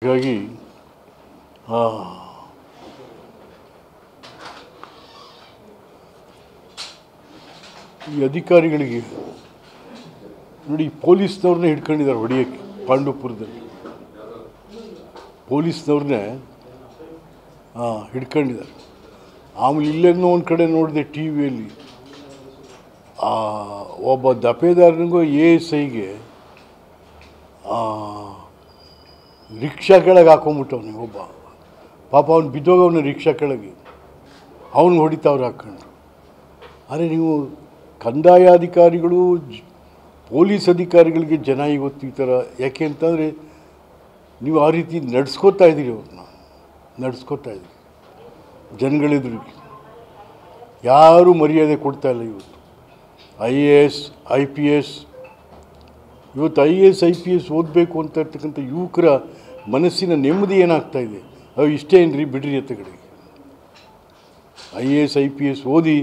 ಹಾಗಾಗಿ ಈ ಅಧಿಕಾರಿಗಳಿಗೆ ನೋಡಿ, ಪೊಲೀಸ್ನವ್ರನ್ನೇ ಹಿಡ್ಕೊಂಡಿದ್ದಾರೆ ಹೊಡೆಯೋಕ್ಕೆ. ಪಾಂಡವಪುರದಲ್ಲಿ ಪೊಲೀಸ್ನವ್ರನ್ನೇ ಹಿಡ್ಕೊಂಡಿದ್ದಾರೆ. ಆಮೇಲೆ ಇಲ್ಲೆನ್ನೋ ಒಂದು ಕಡೆ ನೋಡಿದೆ ಟಿ ವಿಯಲ್ಲಿ, ಒಬ್ಬ ದಪೇದಾರನಿಗೂ ASIಗೆ ರಿಕ್ಷಾ ಕೆಳಗೆ ಹಾಕೊಂಬಿಟ್ಟವನು. ಒಬ್ಬ ಪಾಪ ಅವ್ನು ಬಿದ್ದೋಗವನು ರಿಕ್ಷಾ ಕೆಳಗೆ, ಅವನು ಹೊಡಿತಾವ್ರು ಹಾಕ್ಕೊಂಡ್ರು. ಆದರೆ ನೀವು ಕಂದಾಯಾಧಿಕಾರಿಗಳು, ಪೊಲೀಸ್ ಅಧಿಕಾರಿಗಳಿಗೆ ಜನ ಇವತ್ತು ಈ ಥರ ಯಾಕೆ ಅಂತಂದರೆ ನೀವು ಆ ರೀತಿ ನಡೆಸ್ಕೋತಾ ಇದ್ದೀರಿ, ಅವ್ರನ್ನ ನಡೆಸ್ಕೋತಾ ಇದ್ದೀರಿ ಜನಗಳೆದುರಿಗೆ. ಯಾರೂ ಮರ್ಯಾದೆ ಕೊಡ್ತಾಯಿಲ್ಲ ಇವತ್ತು. IAS IPS ಇವತ್ತು IAS IPS ಓದಬೇಕು ಅಂತ ಇರ್ತಕ್ಕಂಥ ಯುವಕರ ಮನಸ್ಸಿನ ನೆಮ್ಮದಿ ಏನಾಗ್ತಾಯಿದೆ, ಅವು ಇಷ್ಟೇ ಏನ್ರಿ ಬಿಡ್ರಿ ಎತ್ತಗಳಿಗೆ. IAS IPS ಓದಿ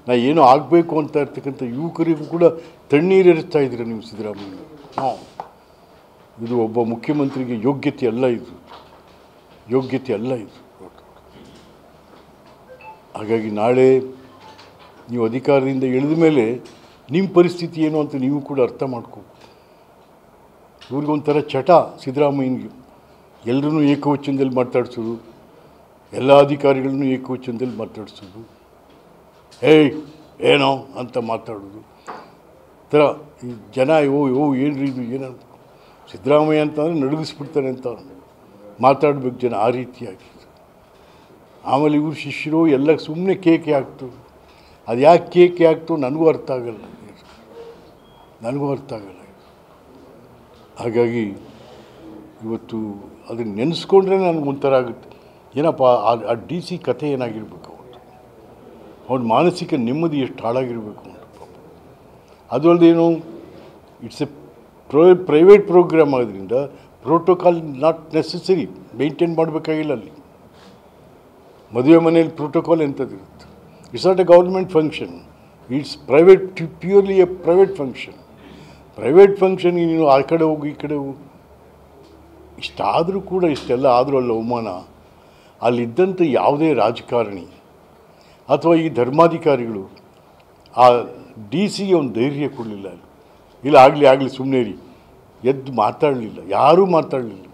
ನಾ ಏನೋ ಆಗಬೇಕು ಅಂತ ಇರ್ತಕ್ಕಂಥ ಯುವಕರಿಗೂ ಕೂಡ ತಣ್ಣೀರೆರಿಸ್ತಾ ಇದ್ದೀರ ನೀವು ಸಿದ್ದರಾಮಯ್ಯ. ಇದು ಒಬ್ಬ ಮುಖ್ಯಮಂತ್ರಿಗೆ ಯೋಗ್ಯತೆ ಅಲ್ಲ, ಇದು ಯೋಗ್ಯತೆ ಅಲ್ಲ ಇದು. ಹಾಗಾಗಿ ನಾಳೆ ನೀವು ಅಧಿಕಾರದಿಂದ ಇಳಿದ ಮೇಲೆ ನಿಮ್ಮ ಪರಿಸ್ಥಿತಿ ಏನು ಅಂತ ನೀವು ಕೂಡ ಅರ್ಥ ಮಾಡ್ಕೋಬೇಕು. ಇವ್ರಿಗೊಂಥರ ಚಟ ಸಿದ್ದರಾಮಯ್ಯನಿಗೆ, ಎಲ್ಲರೂ ಏಕವಚನದಲ್ಲಿ ಮಾತಾಡ್ಸೋದು, ಎಲ್ಲ ಅಧಿಕಾರಿಗಳನ್ನೂ ಏಕವಚನದಲ್ಲಿ ಮಾತಾಡ್ಸೋದು, ಏನೋ ಅಂತ ಮಾತಾಡೋದು ಥರ. ಈ ಜನ ಏನ್ರಿ ಇದು ಏನಂತ ಸಿದ್ದರಾಮಯ್ಯ ಅಂತಂದರೆ ನಡುಗಿಸ್ಬಿಡ್ತಾನೆ ಅಂತ ಮಾತಾಡ್ಬೇಕು ಜನ, ಆ ರೀತಿಯಾಗಿ. ಆಮೇಲೆ ಇವ್ರ ಶಿಷ್ಯರು ಎಲ್ಲ ಸುಮ್ಮನೆ ಕೇಕೆ ಹಾಕ್ತು. ಅದು ಯಾಕೆ ಕೇಕೆ ಹಾಕ್ತು ನನಗೂ ಅರ್ಥ ಆಗಲ್ಲ, ನನಗೂ ಅರ್ಥ ಆಗಲ್ಲ. ಹಾಗಾಗಿ ಇವತ್ತು ಅದನ್ನು ನೆನೆಸ್ಕೊಂಡ್ರೆ ನನಗೊಂಥರ ಆಗುತ್ತೆ, ಏನಪ್ಪ ಆ DC ಕಥೆ ಏನಾಗಿರ್ಬೇಕು, ಅವ್ರ ಮಾನಸಿಕ ನೆಮ್ಮದಿ ಎಷ್ಟು ಹಾಳಾಗಿರಬೇಕು ಅಂತ. ಅದು ಅಲ್ಲದೇನು, ಇಟ್ಸ್ ಎ ಪ್ರೈವೇಟ್ ಪ್ರೋಗ್ರಾಮ್ ಆಗೋದ್ರಿಂದ ಪ್ರೋಟೋಕಾಲ್ ನಾಟ್ ನೆಸೆಸರಿ ಮೇಂಟೈನ್ ಮಾಡಬೇಕಾಗಿಲ್ಲ. ಅಲ್ಲಿ ಮದುವೆ ಮನೆಯಲ್ಲಿ ಪ್ರೋಟೋಕಾಲ್ ಎಂಥದ್ದಿರುತ್ತೆ. It's not a government function, it's private, purely a private function. Private ಫಂಕ್ಷನ್ಗೆ ನೀನು ಆ ಕಡೆ ಹೋಗು ಈ ಕಡೆ ಹೋಗು, ಇಷ್ಟಾದರೂ ಕೂಡ, ಇಷ್ಟೆಲ್ಲ ಆದರೂ ಅಲ್ಲ ಅವಮಾನ. ಅಲ್ಲಿದ್ದಂಥ ಯಾವುದೇ ರಾಜಕಾರಣಿ ಅಥವಾ ಈ ಧರ್ಮಾಧಿಕಾರಿಗಳು ಆ DCಗೆ ಒಂದು ಧೈರ್ಯ ಕೊಡಲಿಲ್ಲ. ಇಲ್ಲ ಆಗಲಿ ಸುಮ್ಮನೆ ರೀ, ಎದ್ದು ಮಾತಾಡಲಿಲ್ಲ, ಯಾರೂ ಮಾತಾಡಲಿಲ್ಲ.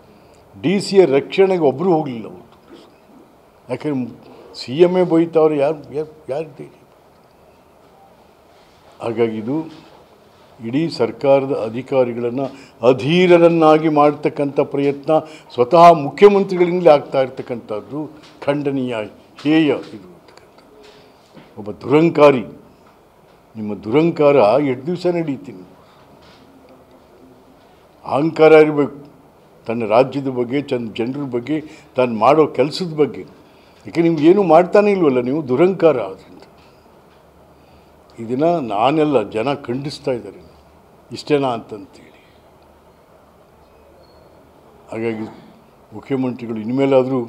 DCಯ ರಕ್ಷಣೆಗೆ ಒಬ್ಬರು ಹೋಗಲಿಲ್ಲ ಅವರು. ಯಾಕೆಂದರೆ CM ಬೈತಾವ್ರೆ, ಯಾರು ಧೈರ್ಯ. ಹಾಗಾಗಿ ಇದು ಇಡೀ ಸರ್ಕಾರದ ಅಧಿಕಾರಿಗಳನ್ನು ಅಧೀರರನ್ನಾಗಿ ಮಾಡ್ತಕ್ಕಂಥ ಪ್ರಯತ್ನ ಸ್ವತಃ ಮುಖ್ಯಮಂತ್ರಿಗಳಿಂದಲೇ ಆಗ್ತಾ ಇರ್ತಕ್ಕಂಥದ್ದು ಖಂಡನೀಯ, ಹೇಯ ಇದು. ಒಬ್ಬ ದುರಂಕಾರಿ, ನಿಮ್ಮ ದುರಂಕಾರ ಎಷ್ಟು ದಿವಸ ನಡೀತೀನಿ. ಅಹಂಕಾರ ಇರಬೇಕು ತನ್ನ ರಾಜ್ಯದ ಬಗ್ಗೆ, ಜನರ ಬಗ್ಗೆ, ತಾನು ಮಾಡೋ ಕೆಲಸದ ಬಗ್ಗೆ. ಯಾಕೆ ನಿಮ್ಗೇನು ಮಾಡ್ತಾನೆ ಇಲ್ವಲ್ಲ, ನೀವು ದುರಂಕಾರ. ಅದರಿಂದ ಇದನ್ನು ನಾನೆಲ್ಲ ಜನ ಖಂಡಿಸ್ತಾ ಇದ್ದಾರೆ, ಇಷ್ಟೇನಾ ಅಂತಂತೇಳಿ. ಹಾಗಾಗಿ ಮುಖ್ಯಮಂತ್ರಿಗಳು ಇನ್ಮೇಲಾದರೂ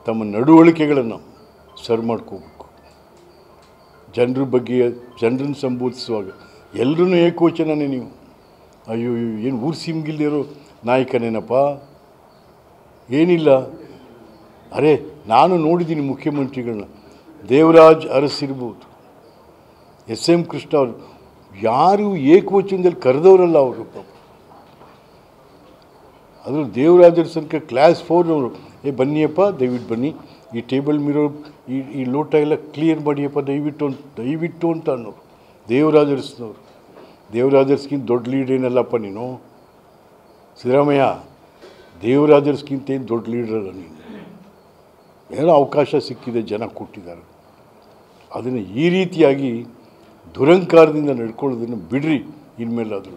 ತಮ್ಮ ನಡವಳಿಕೆಗಳನ್ನು ಸರಿ ಮಾಡ್ಕೋಬೇಕು. ಜನರ ಬಗ್ಗೆ, ಜನರನ್ನು ಸಂಬೋಧಿಸುವಾಗ ಎಲ್ಲರೂ ಏಕವಚನನೇ. ನೀವು ಅಯ್ಯೋ ಏನು ಊರು ಸಿಮ್ಗಿಲ್ದಿರೋ ನಾಯಕನೇನಪ್ಪ, ಏನಿಲ್ಲ. ಅರೆ ನಾನು ನೋಡಿದ್ದೀನಿ ಮುಖ್ಯಮಂತ್ರಿಗಳನ್ನ, ದೇವರಾಜ್ ಅರಸ್ ಇರ್ಬೋದು, SM ಕೃಷ್ಣ ಅವರು, ಯಾರು ಏಕವಚನದಲ್ಲಿ ಕರೆದವರಲ್ಲ ಅವರು ಪಾಪ. ಅದು ದೇವರಾಜ್ ಅರಸನ್ಕ ಕ್ಲಾಸ್ 4ನವರು, ಬನ್ನಿಯಪ್ಪ ದಯವಿಟ್ಟು ಬನ್ನಿ, ಈ ಟೇಬಲ್ ಮಿರೋ ಈ ಲೋಟ ಎಲ್ಲ ಕ್ಲಿಯರ್ ಮಾಡಿಯಪ್ಪ ದಯವಿಟ್ಟು ಅಂತ ಅನ್ನೋರು ದೇವರಾಜ್ ಅರಸ್ನವರು. ದೇವರಾಜ್ ಅರಸ್ಗಿಂತ ದೊಡ್ಡ ಲೀಡ್ ಏನಲ್ಲಪ್ಪ ನೀನು ಸಿದ್ದರಾಮಯ್ಯ, ದೇವರಾಜ್ ಅರಸ್ಗಿಂತ ಏನು ದೊಡ್ಡ ಲೀಡ್ರಲ್ಲ ನೀನು. ಏನೋ ಅವಕಾಶ ಸಿಕ್ಕಿದೆ, ಜನ ಕೊಟ್ಟಿದ್ದಾರೆ. ಅದನ್ನು ಈ ರೀತಿಯಾಗಿ ದುರಂಕಾರದಿಂದ ನಡ್ಕೊಳ್ಳೋದನ್ನು ಬಿಡ್ರಿ ಇನ್ಮೇಲಾದ್ರೂ.